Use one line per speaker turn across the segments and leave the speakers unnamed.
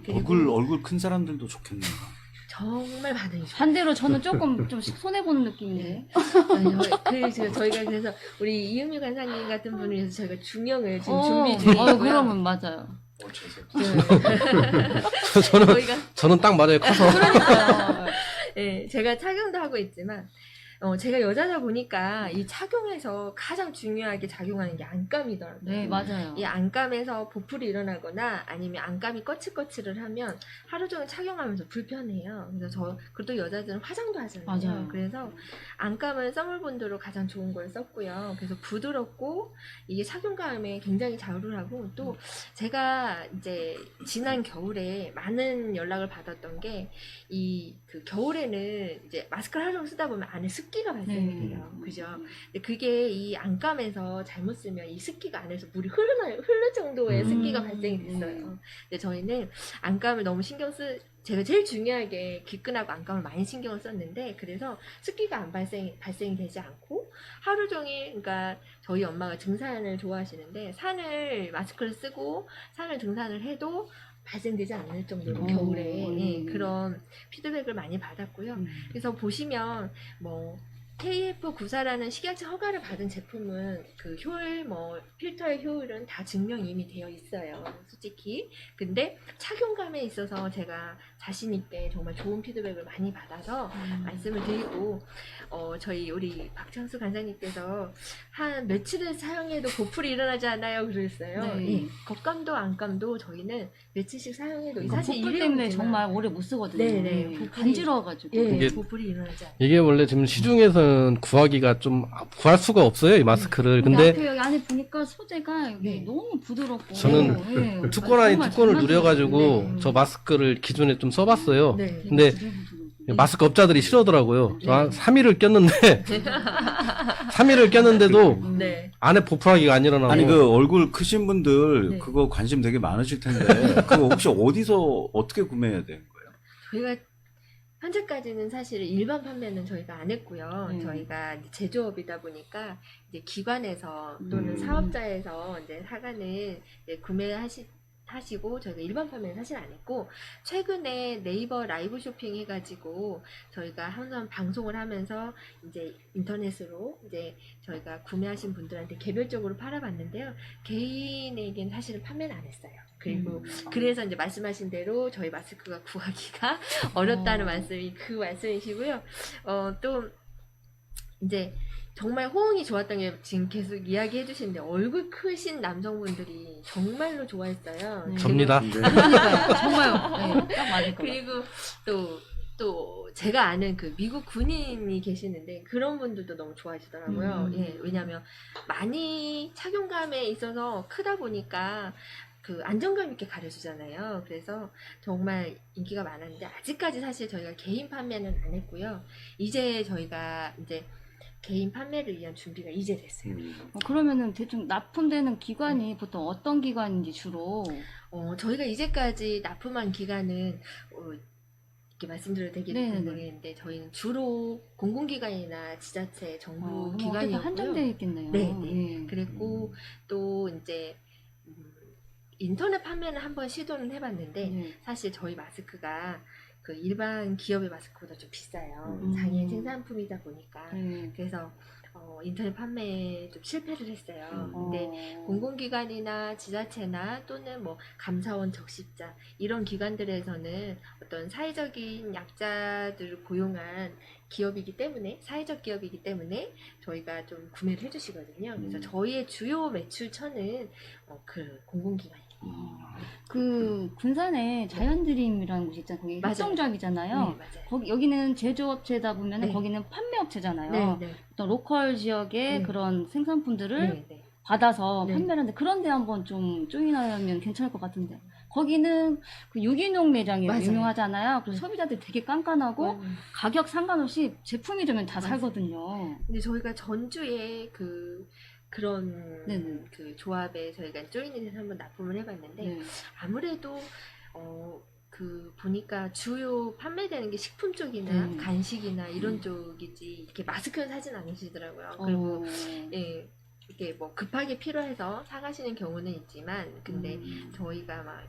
얼굴 큰 사람들도 좋겠네요.
정말 반응이 좋아요.
반대로 저는 조금 좀 손해보는 느낌인데.
저희가 그래서 우리 이은미 관장님 같은 분을 위해서 저희가 중형을 지금 준비 중이고요.
그러면 맞아요.
저는 딱 맞아요. 커서.
그러니까요.
네, 제가 착용도 하고 있지만 제가 여자다 보니까 이 착용에서 가장 중요하게 작용하는 게 안감이더라고요.
네, 맞아요.
이 안감에서 보풀이 일어나거나 아니면 안감이 거칠거칠을 하면 하루 종일 착용하면서 불편해요. 그래서 그래도 여자들은 화장도 하잖아요.
맞아요.
그래서 안감은 써멀본드로 가장 좋은 걸 썼고요. 그래서 부드럽고 이게 착용감에 굉장히 자우를 또 제가 이제 지난 겨울에 많은 연락을 받았던 게 그 겨울에는 이제 마스크를 하루 종일 쓰다 보면 안에 습기가 발생이 돼요. 그죠? 근데 그게 이 안감에서 잘못 쓰면 이 습기가 안에서 물이 흐를 정도의 습기가 발생이 됐어요. 근데 저희는 안감을 너무 제가 제일 중요하게 귓근하고 안감을 많이 신경을 썼는데, 그래서 습기가 안 발생이 되지 않고 하루 종일, 그러니까 저희 엄마가 등산을 좋아하시는데 산을 마스크를 쓰고 산을 등산을 해도 발생되지 않을 정도로 겨울에 그런 피드백을 많이 받았고요. 그래서 보시면 KF94라는 식약처 허가를 받은 제품은 그 효율, 필터의 효율은 다 증명이 이미 되어 있어요. 솔직히. 근데 착용감에 있어서 제가 자신있게 정말 좋은 피드백을 많이 받아서 말씀을 드리고, 저희 우리 박창수 관장님께서 한 며칠을 사용해도 보풀이 일어나지 않아요. 그랬어요.
네.
겉감도 안감도 저희는 며칠씩 사용해도
사실 보풀 때문에 정말 오래 못 쓰거든요.
네네.
간지러워가지고.
예, 보풀이 일어나지 않아요.
이게 원래 지금 시중에서는 구하기가 구할 수가 없어요, 이 마스크를. 근데
앞에 여기 안에 보니까 소재가 여기 너무 부드럽고.
저는 투권 아닌 투권을 누려가지고 저 마스크를 기존에 좀 써봤어요.
네.
근데 마스크 업자들이 싫어하더라고요. 저 한 3일을 꼈는데 3일을 꼈는데도
네.
안에 보풀하기가 안 일어나고.
아니 그 얼굴 크신 분들
네.
그거 관심 되게 많으실 텐데 그거 혹시 어디서 어떻게 구매해야 되는 거예요?
저희가 현재까지는 사실 일반 판매는 저희가 안 했고요. 저희가 이제 제조업이다 보니까 이제 기관에서 또는 사업자에서 이제 사간을 구매하시고 저희가 일반 판매는 사실 안 했고, 최근에 네이버 라이브 쇼핑 해가지고 저희가 항상 방송을 하면서 이제 인터넷으로 이제 저희가 구매하신 분들한테 개별적으로 팔아봤는데요. 개인에겐 사실은 판매는 안 했어요. 그리고 그래서 이제 말씀하신 대로 저희 마스크가 구하기가 어렵다는 말씀이 그 말씀이시고요. 또 이제 정말 호응이 좋았던 게 지금 계속 이야기해 주시는데, 얼굴 크신 남성분들이 정말로 좋아했어요.
접니다.
그러니까요. 정말 딱 맞을 것 같아요.
그리고 또 제가 아는 그 미국 군인이 계시는데 그런 분들도 너무 좋아하시더라고요. 왜냐하면 많이 착용감에 있어서 크다 보니까 그 안정감 있게 가려주잖아요. 그래서 정말 인기가 많았는데, 아직까지 사실 저희가 개인 판매는 안 했고요. 이제 저희가 이제 개인 판매를 위한 준비가 이제 됐어요.
그러면은 대충 납품되는 기관이 보통 어떤 기관인지 주로?
저희가 이제까지 납품한 기간은 이렇게 말씀드려도 되겠는지 모르겠는데, 저희는 주로 공공기관이나 지자체, 정부 기관이었고요.
한정되어 있겠네요.
네. 그리고 또 이제 인터넷 판매는 한번 시도는 해봤는데 사실 저희 마스크가 그 일반 기업의 마스크보다 좀 비싸요. 장애인 생산품이다 보니까. 그래서 인터넷 판매에 좀 실패를 했어요. 근데 공공기관이나 지자체나 또는 감사원, 적십자 이런 기관들에서는 어떤 사회적인 약자들을 고용한 기업이기 때문에, 사회적 기업이기 때문에 저희가 좀 구매를 해주시거든요. 그래서 저희의 주요 매출처는 그 공공기관입니다.
그 군산에 자연드림이라는 곳이 있잖아요. 거기 협동조합이잖아요.
네, 맞아요.
여기는 제조업체다 보면 거기는 판매업체잖아요. 어떤 로컬 지역의 그런 생산품들을 받아서 판매를 하는데, 그런데 한번 좀 조인하면 괜찮을 것 같은데. 거기는 그 유기농 매장이 유명하잖아요. 그래서 소비자들이 되게 깐깐하고 가격 상관없이 제품이 되면 다 살거든요.
근데 저희가 전주에 그런 그 조합에 저희가 조인이 돼서 한번 납품을 해봤는데 아무래도 보니까 주요 판매되는 게 식품 쪽이나 간식이나 이런 쪽이지 이렇게 마스크는 사진 않으시더라고요. 그리고 이렇게 뭐 급하게 필요해서 사가시는 경우는 있지만 근데 저희가 막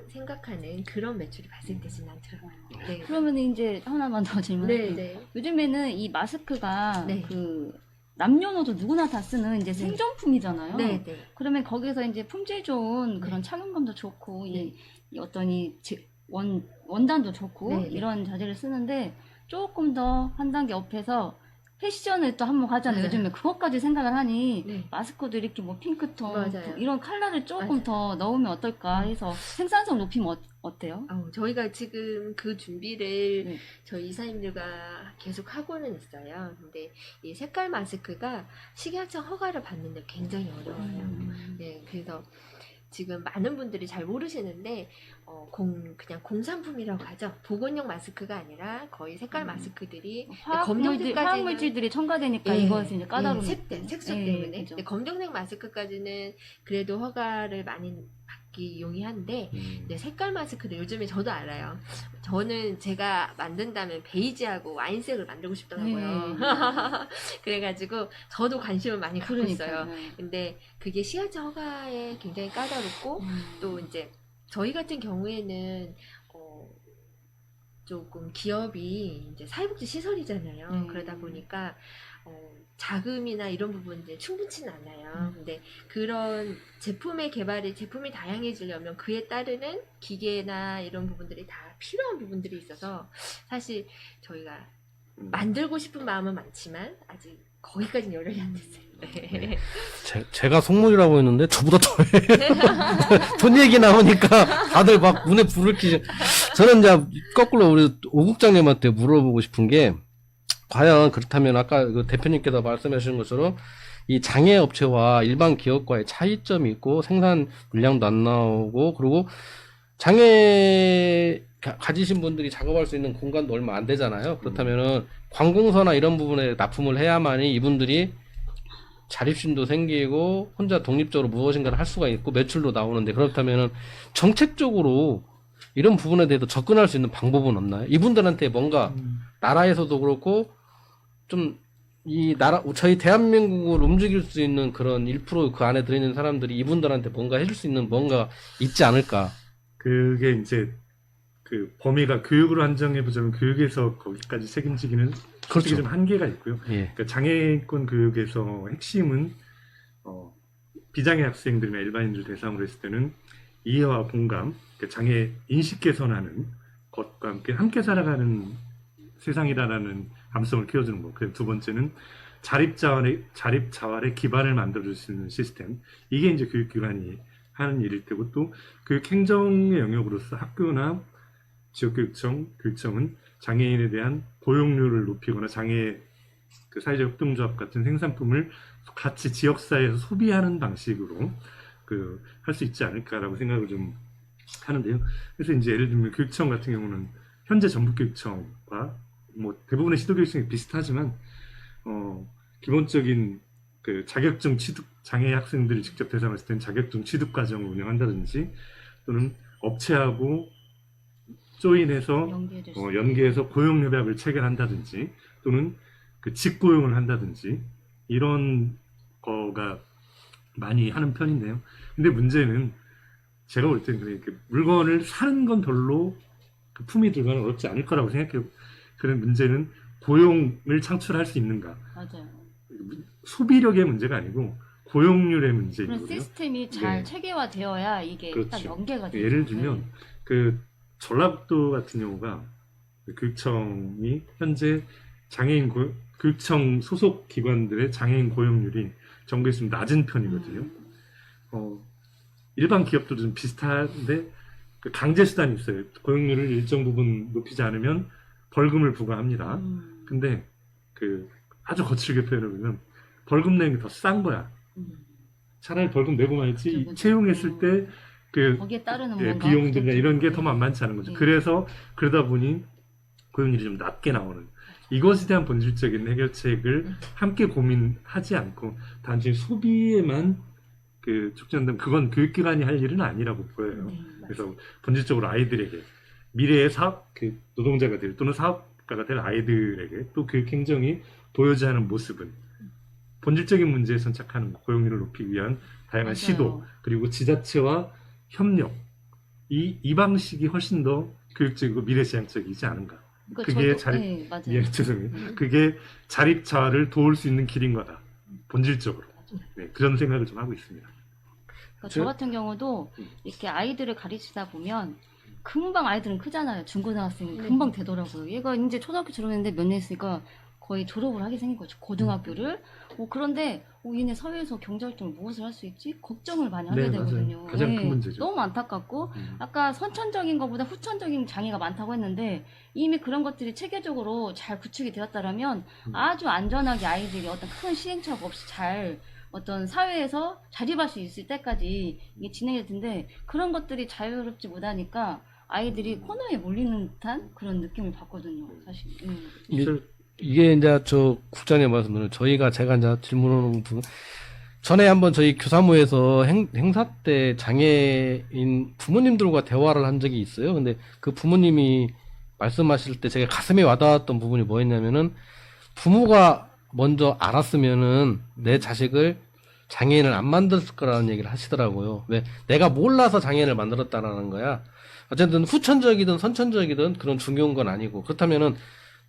생각하는 그런 매출이 발생되지는 않더라고요. 네.
그러면 이제 하나만 더 질문할게요.
네.
요즘에는 이 마스크가
네.
그 남녀노소 누구나 다 쓰는 이제 생존품이잖아요.
네.
그러면 거기서 이제 품질 좋은 그런
네.
착용감도 좋고
네.
이 어떤 원단도 좋고
네.
이런 자재를 쓰는데 조금 더 한 단계 업해서 패션을 또 한번 가잖아요.
네.
요즘에 그것까지 생각을 하니
네.
마스크도 이렇게 뭐 핑크톤
맞아요.
이런 컬러를 조금
맞아요.
더 넣으면 어떨까 해서 생산성 높이면 어때요?
저희가 지금 그 준비를
네.
저희 이사님들과 계속 하고는 있어요. 근데 이 색깔 마스크가 식약청 허가를 받는데 굉장히 어려워요. 네, 그래서 지금 많은 분들이 잘 모르시는데 그냥 공산품이라고 하죠. 보건용 마스크가 아니라 거의 색깔 마스크들이
화학물질들이 첨가되니까
예,
이것이 이제 까다로운
색소
예,
때문에
그죠.
근데 검정색 마스크까지는 그래도 허가를 많이 받기 용이한데 네, 색깔 마스크도 요즘에 저도 알아요. 저는 제가 만든다면 베이지하고 와인색을 만들고 싶더라고요. 그래가지고 저도 관심을 많이 갖고 있어요. 근데 그게 식약청 허가에 굉장히 까다롭고 또 이제 저희 같은 경우에는 조금 기업이 이제 사회복지 시설이잖아요. 그러다 보니까 자금이나 이런 부분들 충분치는 않아요. 근데 그런 제품이 다양해지려면 그에 따르는 기계나 이런 부분들이 다 필요한 부분들이 있어서 사실 저희가 만들고 싶은 마음은 많지만 아직 거기까지는 여력이 안 됐어요. 네.
제가 속물이라고 했는데 저보다 더해. 돈 얘기 나오니까 다들 막 눈에 불을 켜죠. 저는 이제 거꾸로 우리 오 국장님한테 물어보고 싶은 게 과연 그렇다면 아까 그 대표님께서 말씀하신 것처럼 이 장애 업체와 일반 기업과의 차이점이 있고 생산 물량도 안 나오고 그리고 장애 가지신 분들이 작업할 수 있는 공간도 얼마 안 되잖아요. 그렇다면은 관공서나 이런 부분에 납품을 해야만이 이분들이 자립심도 생기고 혼자 독립적으로 무엇인가를 할 수가 있고 매출도 나오는데 그렇다면은 정책적으로 이런 부분에 대해서 접근할 수 있는 방법은 없나요? 이분들한테 뭔가 나라에서도 그렇고 좀 이 나라 저희 대한민국을 움직일 수 있는 그런 1% 그 안에 들어있는 사람들이 이분들한테 뭔가 해줄 수 있는 뭔가 있지 않을까?
그게 이제 그 범위가 교육으로 한정해 보자면 교육에서 거기까지 책임지기는 솔직히 좀 한계가 있고요.
예.
그러니까 장애인권 교육에서 핵심은 비장애 학생들이나 일반인들 대상으로 했을 때는 이해와 공감, 그러니까 장애 인식 개선하는 것과 함께 살아가는 세상이라는 감성을 키워주는 것. 그리고 두 번째는 자립자활의 기반을 만들어줄 수 있는 시스템. 이게 이제 교육기관이 하는 일일 테고 또 교육행정의 영역으로서 학교나 지역교육청은 장애인에 대한 고용률을 높이거나 장애 그 사회적 협동조합 같은 생산품을 같이 지역사회에서 소비하는 방식으로 그 할 수 있지 않을까라고 생각을 좀 하는데요. 그래서 이제 예를 들면 교육청 같은 경우는 현재 전북교육청과 뭐 대부분의 시도교육청이 비슷하지만 기본적인 그 자격증 취득 장애 학생들이 직접 대상을 했을 때는 자격증 취득 과정을 운영한다든지 또는 업체하고 조인해서 연계해서 고용협약을 체결한다든지 또는 그 직고용을 한다든지 이런 거가 많이 하는 편인데요. 근데 문제는 제가 볼 때는 그 물건을 사는 건 별로 그 품위 들과는 어렵지 않을 거라고 생각해요. 그런 문제는 고용을 창출할 수 있는가.
맞아요.
소비력의 문제가 아니고 고용률의 문제이거든요.
그런 시스템이 잘
네.
체계화되어야 이게
그렇죠.
딱 연계가 되죠.
예를 들면 그 전라북도 같은 경우가 교육청이 현재 장애인 교육청 소속 기관들의 장애인 고용률이 전국에서 좀 낮은 편이거든요. 일반 기업들도 좀 비슷한데 그 강제 수단이 있어요. 고용률을 일정 부분 높이지 않으면 벌금을 부과합니다. 근데 그 아주 거칠게 표현해 보면 벌금 내는 게 더 싼 거야. 차라리 벌금 내고 말지
그렇죠.
채용했을 때 그
거기에 따르는 뭔가
비용들이나 이런 게 더
네.
만만치 않은 거죠.
네.
그래서 그러다 보니 고용률이 좀 낮게 나오는 이것에 대한 본질적인 해결책을 함께 고민하지 않고 단순히 소비에만 그 촉진한다면 그건 교육기관이 할 일은 아니라고 보여요. 그래서 본질적으로 아이들에게 미래의 그 노동자가 될 또는 사업가가 될 아이들에게 또 교육행정이 보여줘야 하는 모습은 본질적인 문제에 선착하는 고용률을 높이기 위한 다양한
맞아요.
시도, 그리고 지자체와 협력, 이 방식이 훨씬 더 교육적이고 미래지향적이지 않은가.
그러니까
그게
네, 맞아요.
예, 죄송해요. 그게 자립자활을 도울 수 있는 길인 거다. 본질적으로. 네, 그런 생각을 좀 하고 있습니다.
그러니까 저 같은 경우도 이렇게 아이들을 가르치다 보면 금방 아이들은 크잖아요. 중고등학생이 금방 되더라고요. 얘가 이제 초등학교 졸업했는데 몇 년 있으니까 거의 졸업을 하게 생긴 거죠. 고등학교를. 그런데 얘네 사회에서 경제활동을 무엇을 할 수 있지? 걱정을 많이 하게
네,
되거든요.
맞아요. 가장 큰 문제죠.
너무 안타깝고 아까 선천적인 것보다 후천적인 장애가 많다고 했는데 이미 그런 것들이 체계적으로 잘 구축이 되었다라면 아주 안전하게 아이들이 어떤 큰 시행착오 없이 잘 어떤 사회에서 자립할 수 있을 때까지 이게 진행이 될 텐데 그런 것들이 자유롭지 못하니까 아이들이 코너에 몰리는 듯한 그런 느낌을 받거든요, 사실.
이게 이제 저 국장님 말씀대로 제가 이제 질문하는 부분 전에 한번 저희 교사무에서 행사 때 장애인 부모님들과 대화를 한 적이 있어요. 근데 그 부모님이 말씀하실 때 제가 가슴에 와닿았던 부분이 뭐였냐면은 부모가 먼저 알았으면은 내 자식을 장애인을 안 만들었을 거라는 얘기를 하시더라고요. 왜? 내가 몰라서 장애인을 만들었다라는 거야. 어쨌든 후천적이든 선천적이든 그런 중요한 건 아니고 그렇다면은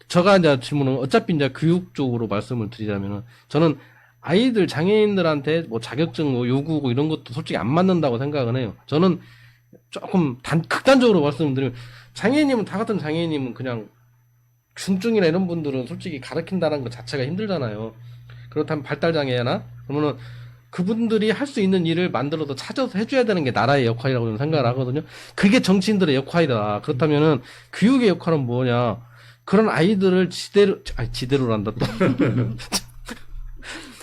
제가 이제 질문은 어차피 이제 교육 쪽으로 말씀을 드리자면은 저는 아이들 장애인들한테 뭐 자격증 뭐 요구고 이런 것도 솔직히 안 맞는다고 생각은 해요. 저는 조금 극단적으로 말씀드리면 장애인이면 다 같은 장애인이면 그냥 중증이나 이런 분들은 솔직히 가르친다는 것 자체가 힘들잖아요. 그렇다면 발달장애나 그러면은 그분들이 할 수 있는 일을 만들어서 찾아서 해줘야 되는 게 나라의 역할이라고 저는 생각을 하거든요. 그게 정치인들의 역할이다. 그렇다면은 교육의 역할은 뭐냐? 그런 아이들을 지대로란다 또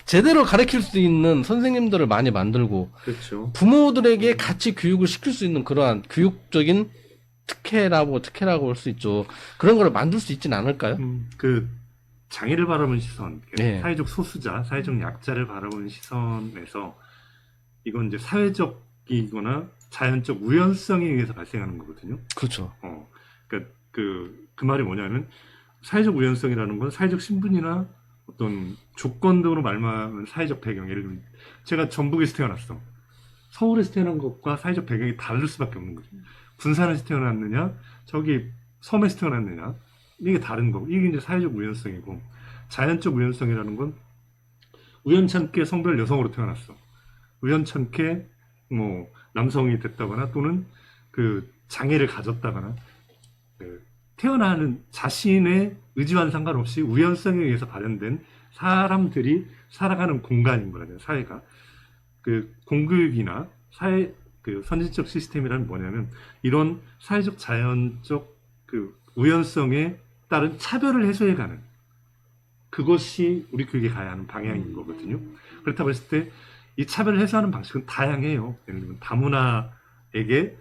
제대로 가르칠 수 있는 선생님들을 많이 만들고
그렇죠.
부모들에게 같이 교육을 시킬 수 있는 그러한 교육적인 특혜라고 할 수 있죠. 그런 걸 만들 수 있지는 않을까요?
그 장애를 바라보는 시선,
네.
사회적 소수자, 사회적 약자를 바라보는 시선에서 이건 이제 사회적이거나 자연적 우연성에 의해서 발생하는 거거든요.
그렇죠.
그러니까 그 말이 뭐냐면 사회적 우연성이라는 건 사회적 신분이나 어떤 조건 등으로 말하는 사회적 배경, 예를 들면 제가 전북에서 태어났어. 서울에서 태어난 것과 사회적 배경이 다를 수밖에 없는 거죠. 군산에서 태어났느냐, 저기 섬에서 태어났느냐, 이게 다른 거고, 이게 이제 사회적 우연성이고, 자연적 우연성이라는 건 우연찮게 성별 여성으로 태어났어. 우연찮게 뭐 남성이 됐다거나 또는 그 장애를 가졌다거나 태어나는 자신의 의지와는 상관없이 우연성에 의해서 발현된 사람들이 살아가는 공간인 거라요. 사회가 그 공교육이나 사회 그 선진적 시스템이란 뭐냐면 이런 사회적 자연적 그 우연성에 따른 차별을 해소해가는 그것이 우리 교육에 가야 하는 방향인 거거든요. 그렇다고 했을 때 이 차별을 해소하는 방식은 다양해요. 예를 들면 다문화에게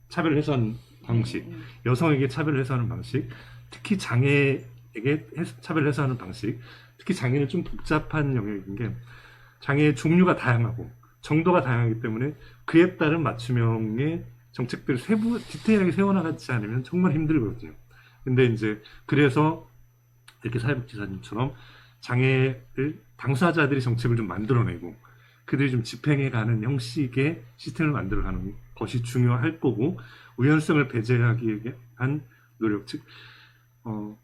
차별을 해소하는 방식, 여성에게 차별을 해소하는 방식, 특히 장애에게 차별을 해소하는 방식, 특히 장애는 좀 복잡한 영역인 게 장애의 종류가 다양하고 정도가 다양하기 때문에 그에 따른 맞춤형의 정책들을 디테일하게 세워나가지 않으면 정말 힘들거든요. 근데 이제 그래서 이렇게 사회복지사님처럼 장애를 당사자들이 정책을 좀 만들어내고 그들이 좀 집행해가는 형식의 시스템을 만들어가는 것이 중요할 거고 우연성을 배제하기 위한 노력, 즉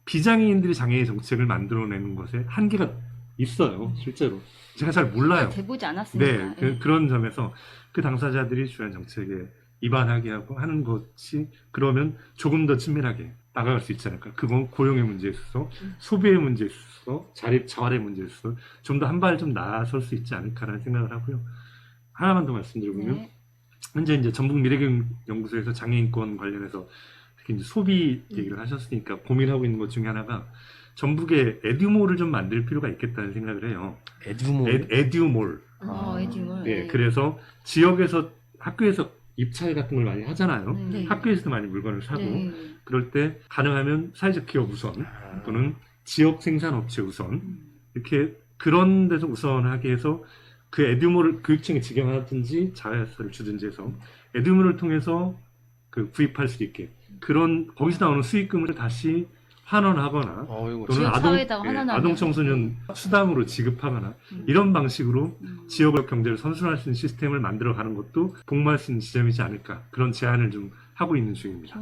비장애인들이 장애의 정책을 만들어내는 것에 한계가 있어요. 실제로 제가 잘 몰라요.
돼보지 않았으니까.
네, 그런 점에서 그 당사자들이 주한 정책에 입안하게 하고 하는 것이 그러면 조금 더 친밀하게 나아갈 수 있지 않을까. 그건 고용의 문제에 있어서 소비의 문제에 있어서 자립자활의 문제에 있어서 좀 더 한 발 좀 나아설 수 있지 않을까라는 생각을 하고요. 하나만 더 말씀드리면
네.
현재 이제 전북 미래교육연구소에서 장애인권 관련해서 특히 이제 소비 얘기를 하셨으니까 고민하고 있는 것 중에 하나가 전북에 에듀몰을 좀 만들 필요가 있겠다는 생각을 해요.
에듀몰.
에듀몰.
에듀몰.
네, 그래서 지역에서 학교에서 입찰 같은 걸 많이 하잖아요.
네.
학교에서도 많이 물건을 사고
네.
그럴 때 가능하면 사회적 기업 우선 또는 지역 생산업체 우선 이렇게 그런 데서 우선하게 해서 그 에듀몰을 교육청에 직영하든지 자회사를 주든지 해서 에듀몰을 통해서 그 구입할 수 있게 그런 거기서 나오는 수익금을 다시 환원하거나
어이구,
또는
지역사회에다가 환원하면.
아동 청소년 수당으로 지급하거나 이런 방식으로 지역 경제를 선순환할 수 있는 시스템을 만들어가는 것도 복무할 수 있는 지점이지 않을까 그런 제안을 좀 하고 있는 중입니다.